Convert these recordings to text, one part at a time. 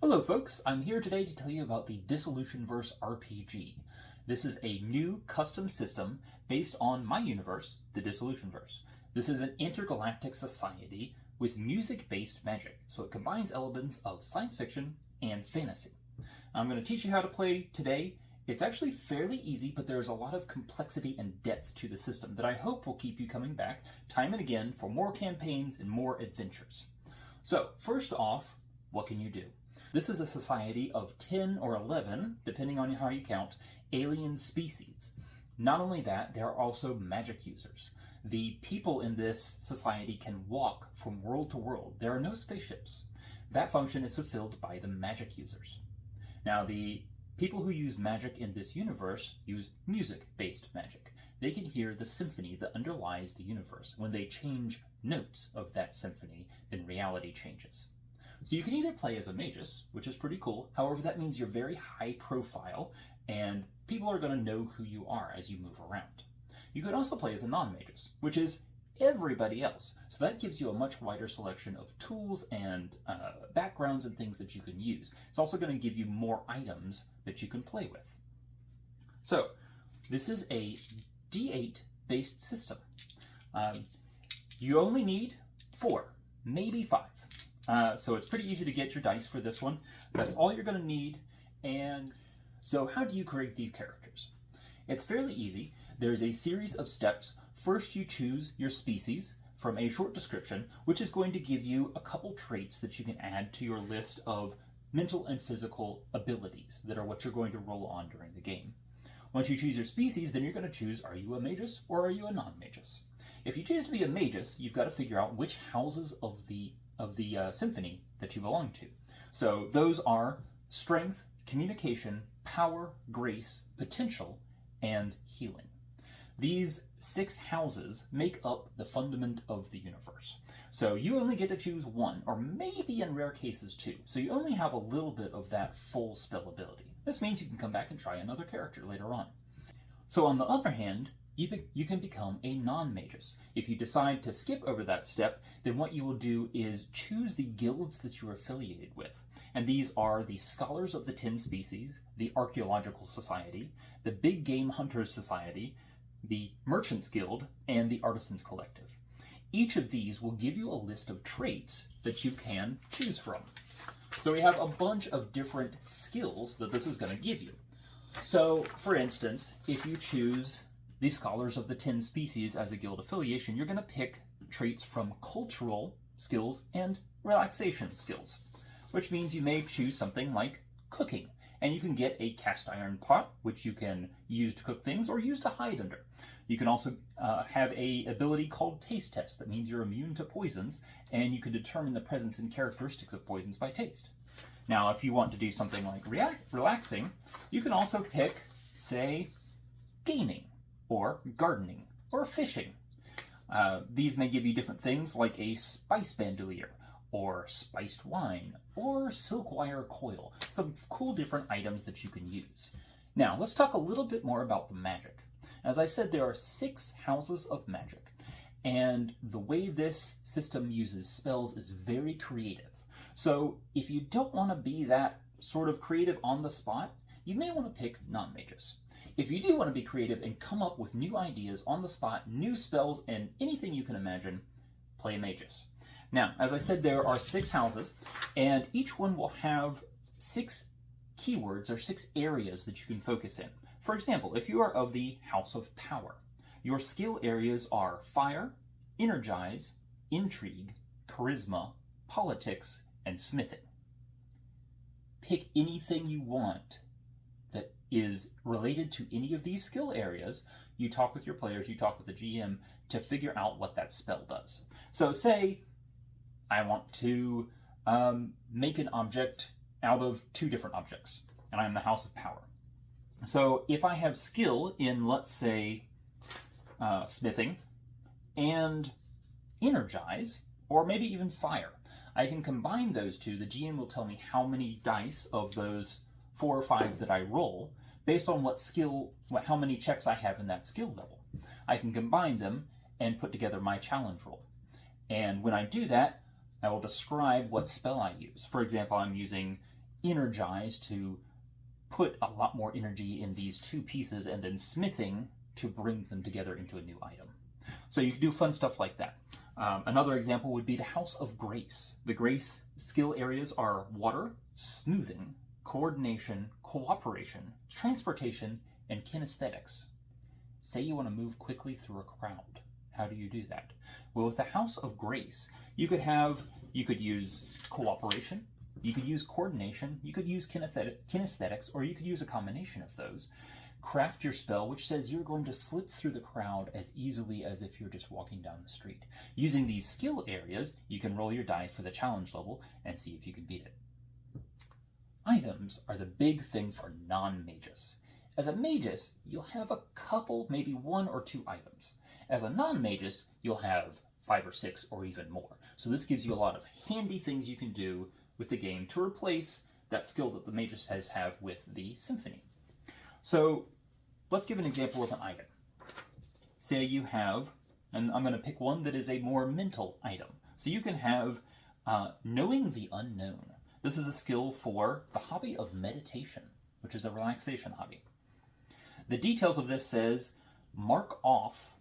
Hello folks, I'm here today to tell you about the Dissolutionverse RPG. This is a new custom system based on my universe, the Dissolutionverse. This is an intergalactic society with music-based magic, so it combines elements of science fiction and fantasy. I'm going to teach you how to play today. It's actually fairly easy, but there's a lot of complexity and depth to the system that I hope will keep you coming back time and again for more campaigns and more adventures. So, first off, what can you do? This is a society of 10 or 11, depending on how you count, alien species. Not only that, there are also magic users. The people in this society can walk from world to world. There are no spaceships. That function is fulfilled by the magic users. Now, the people who use magic in this universe use music-based magic. They can hear the symphony that underlies the universe. When they change notes of that symphony, then reality changes. So you can either play as a magus, which is pretty cool. However, that means you're very high profile and people are going to know who you are as you move around. You could also play as a non-magus, which is everybody else. So that gives you a much wider selection of tools and backgrounds and things that you can use. It's also going to give you more items that you can play with. So this is a D8 based system. You only need 4, maybe 5. So it's pretty easy to get your dice for this one. That's all you're going to need. And so how do you create these characters? It's fairly easy. There's a series of steps. First, you choose your species from a short description, which is going to give you a couple traits that you can add to your list of mental and physical abilities that are what you're going to roll on during the game. Once you choose your species, then you're going to choose, are you a magus or are you a non-magus? If you choose to be a magus, you've got to figure out which houses of the symphony that you belong to. So those are strength, communication, power, grace, potential, and healing. These 6 houses make up the fundament of the universe. So you only get to choose 1, or maybe in rare cases 2. So you only have a little bit of that full spell ability. This means you can come back and try another character later on. So on the other hand, you can become a non-magus. If you decide to skip over that step, then what you will do is choose the guilds that you are affiliated with. And these are the Scholars of the 10 Species, the Archaeological Society, the Big Game Hunters Society, the Merchants Guild, and the Artisans Collective. Each of these will give you a list of traits that you can choose from. So we have a bunch of different skills that this is going to give you. So, for instance, if you choose the Scholars of the 10 Species as a guild affiliation, you're going to pick traits from cultural skills and relaxation skills, which means you may choose something like cooking, and you can get a cast iron pot, which you can use to cook things or use to hide under. You can also have a ability called Taste Test. That means you're immune to poisons, and you can determine the presence and characteristics of poisons by taste. Now, if you want to do something like relaxing, you can also pick, say, gaming, or gardening, or fishing. These may give you different things like a spice bandolier, or spiced wine, or silk wire coil. Some cool different items that you can use. Now, let's talk a little bit more about the magic. As I said, there are 6 houses of magic, and the way this system uses spells is very creative. So if you don't want to be that sort of creative on the spot, you may want to pick non-magus. If you do want to be creative and come up with new ideas on the spot, new spells, and anything you can imagine, play magus. Now, as I said, there are 6 houses, and each one will have 6 keywords or 6 areas that you can focus in. For example, if you are of the House of Power, your skill areas are Fire, Energize, Intrigue, Charisma, Politics, and Smithing. Pick anything you want that is related to any of these skill areas. You talk with your players, you talk with the GM to figure out what that spell does. So say I want to make an object out of 2 different objects, and I'm the House of Power. So if I have skill in, let's say, smithing and energize, or maybe even fire, I can combine those 2. The GM will tell me how many dice of those 4 or 5 that I roll, based on how many checks I have in that skill level. I can combine them and put together my challenge roll. And when I do that, I will describe what spell I use. For example, I'm using energized to put a lot more energy in these two pieces and then smithing to bring them together into a new item. So you can do fun stuff like that. Another example would be the House of Grace. The Grace skill areas are water, smoothing, coordination, cooperation, transportation, and kinesthetics. Say you want to move quickly through a crowd. How do you do that? Well, with the House of Grace, you could use cooperation, you could use coordination, you could use kinesthetics, or you could use a combination of those. Craft your spell, which says you're going to slip through the crowd as easily as if you're just walking down the street. Using these skill areas, you can roll your dice for the challenge level and see if you can beat it. Items are the big thing for non-magus. As a magus, you'll have a couple, maybe 1 or 2 items. As a non-magus, you'll have 5 or 6 or even more. So this gives you a lot of handy things you can do with the game to replace that skill that the magus says have with the symphony. So let's give an example of an item. Say you have, and I'm going to pick one that is a more mental item. So you can have Knowing the Unknown. This is a skill for the hobby of meditation, which is a relaxation hobby. The details of this says, mark off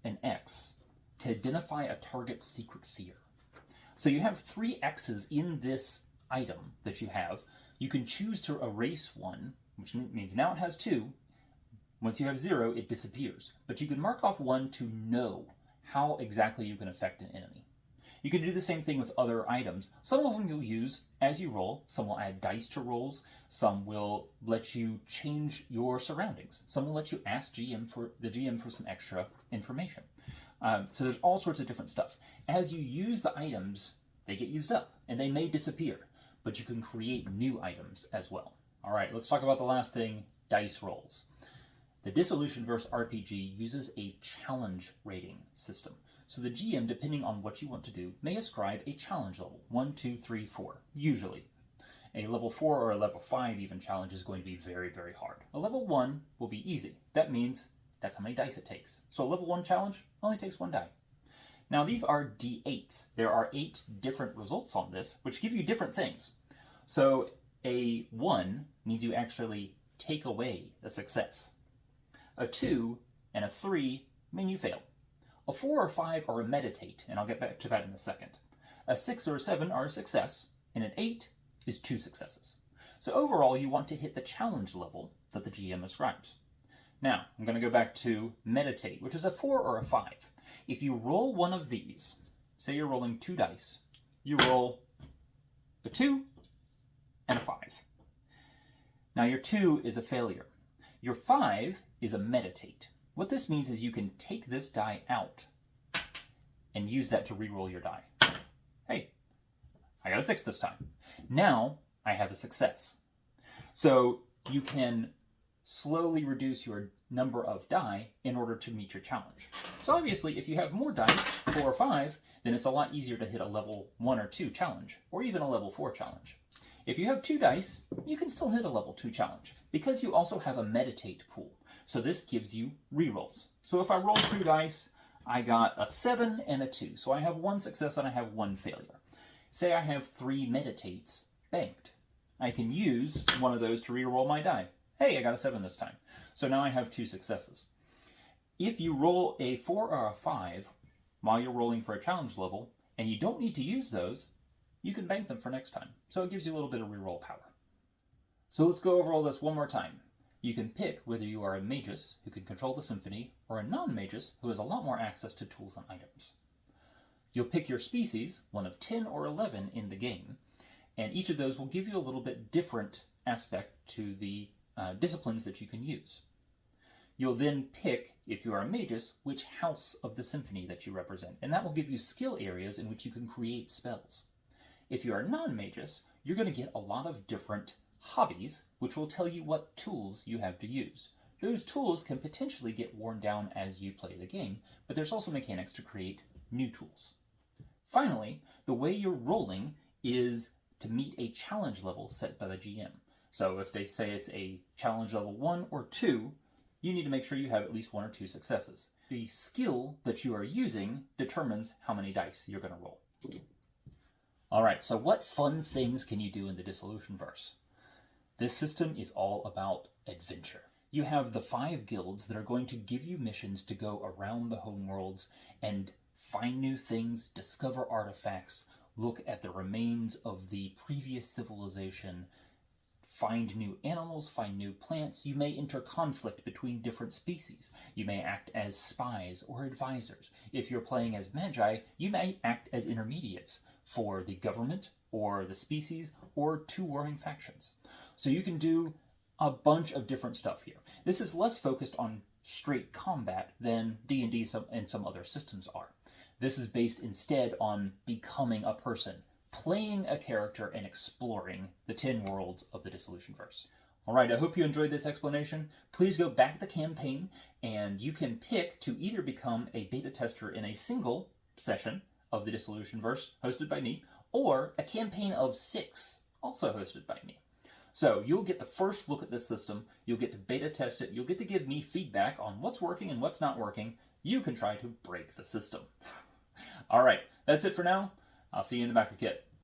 an X to identify a target's secret fear. So you have 3 X's in this item that you have. You can choose to erase one, which means now it has 2. Once you have 0, it disappears. But you can mark off 1 to know how exactly you can affect an enemy. You can do the same thing with other items. Some of them you'll use as you roll. Some will add dice to rolls. Some will let you change your surroundings. Some will let you ask the GM for some extra information. So there's all sorts of different stuff. As you use the items, they get used up and they may disappear, but you can create new items as well. All right, let's talk about the last thing, dice rolls. The Dissolutionverse RPG uses a challenge rating system. So the GM, depending on what you want to do, may ascribe a challenge level, 1, 2, 3, 4, usually. A level 4 or a level 5 even challenge is going to be very, very hard. A level 1 will be easy. That means that's how many dice it takes. So a level 1 challenge only takes 1 die. Now these are D8s. There are 8 different results on this, which give you different things. So a 1 means you actually take away a success. A 2 and a 3 mean you fail. A 4 or 5 are a meditate, and I'll get back to that in a second. A 6 or a 7 are a success, and an 8 is 2 successes. So overall, you want to hit the challenge level that the GM ascribes. Now, I'm going to go back to meditate, which is a 4 or a 5. If you roll one of these, say you're rolling 2 dice, you roll a 2 and a 5. Now your 2 is a failure. Your 5 is a meditate. What this means is you can take this die out and use that to re-roll your die. Hey, I got a 6 this time. Now I have a success. So you can slowly reduce your number of die in order to meet your challenge. So obviously, if you have more dice, 4 or 5, then it's a lot easier to hit a level 1 or 2 challenge, or even a level 4 challenge. If you have 2 dice, you can still hit a level 2 challenge, because you also have a meditate pool. So this gives you rerolls. So if I roll 2 dice, I got a 7 and a 2. So I have 1 success and I have 1 failure. Say I have 3 meditates banked. I can use one of those to reroll my die. Hey, I got a 7 this time. So now I have 2 successes. If you roll a 4 or a 5 while you're rolling for a challenge level, and you don't need to use those, you can bank them for next time. So it gives you a little bit of reroll power. So let's go over all this one more time. You can pick whether you are a magus who can control the symphony or a non-magus who has a lot more access to tools and items. You'll pick your species, one of 10 or 11 in the game, and each of those will give you a little bit different aspect to the disciplines that you can use. You'll then pick, if you are a magus, which house of the symphony that you represent, and that will give you skill areas in which you can create spells. If you are a non-magus, you're going to get a lot of different hobbies, which will tell you what tools you have to use. Those tools can potentially get worn down as you play the game, but there's also mechanics to create new tools. Finally, the way you're rolling is to meet a challenge level set by the GM. So if they say it's a challenge level 1 or 2, you need to make sure you have at least 1 or 2 successes. The skill that you are using determines how many dice you're going to roll. Alright, so what fun things can you do in the Dissolutionverse? This system is all about adventure. You have the 5 guilds that are going to give you missions to go around the homeworlds and find new things, discover artifacts, look at the remains of the previous civilization, find new animals, find new plants. You may enter conflict between different species. You may act as spies or advisors. If you're playing as magi, you may act as intermediates for the government or the species or 2 warring factions. So you can do a bunch of different stuff here. This is less focused on straight combat than D&D and some other systems are. This is based instead on becoming a person, playing a character and exploring the 10 worlds of the Dissolutionverse. Alright, I hope you enjoyed this explanation. Please go back to the campaign and you can pick to either become a beta tester in a single session of the Dissolutionverse hosted by me, or a campaign of 6 also hosted by me. So you'll get the first look at this system, you'll get to beta test it, you'll get to give me feedback on what's working and what's not working. You can try to break the system. Alright, that's it for now. I'll see you in the backer kit.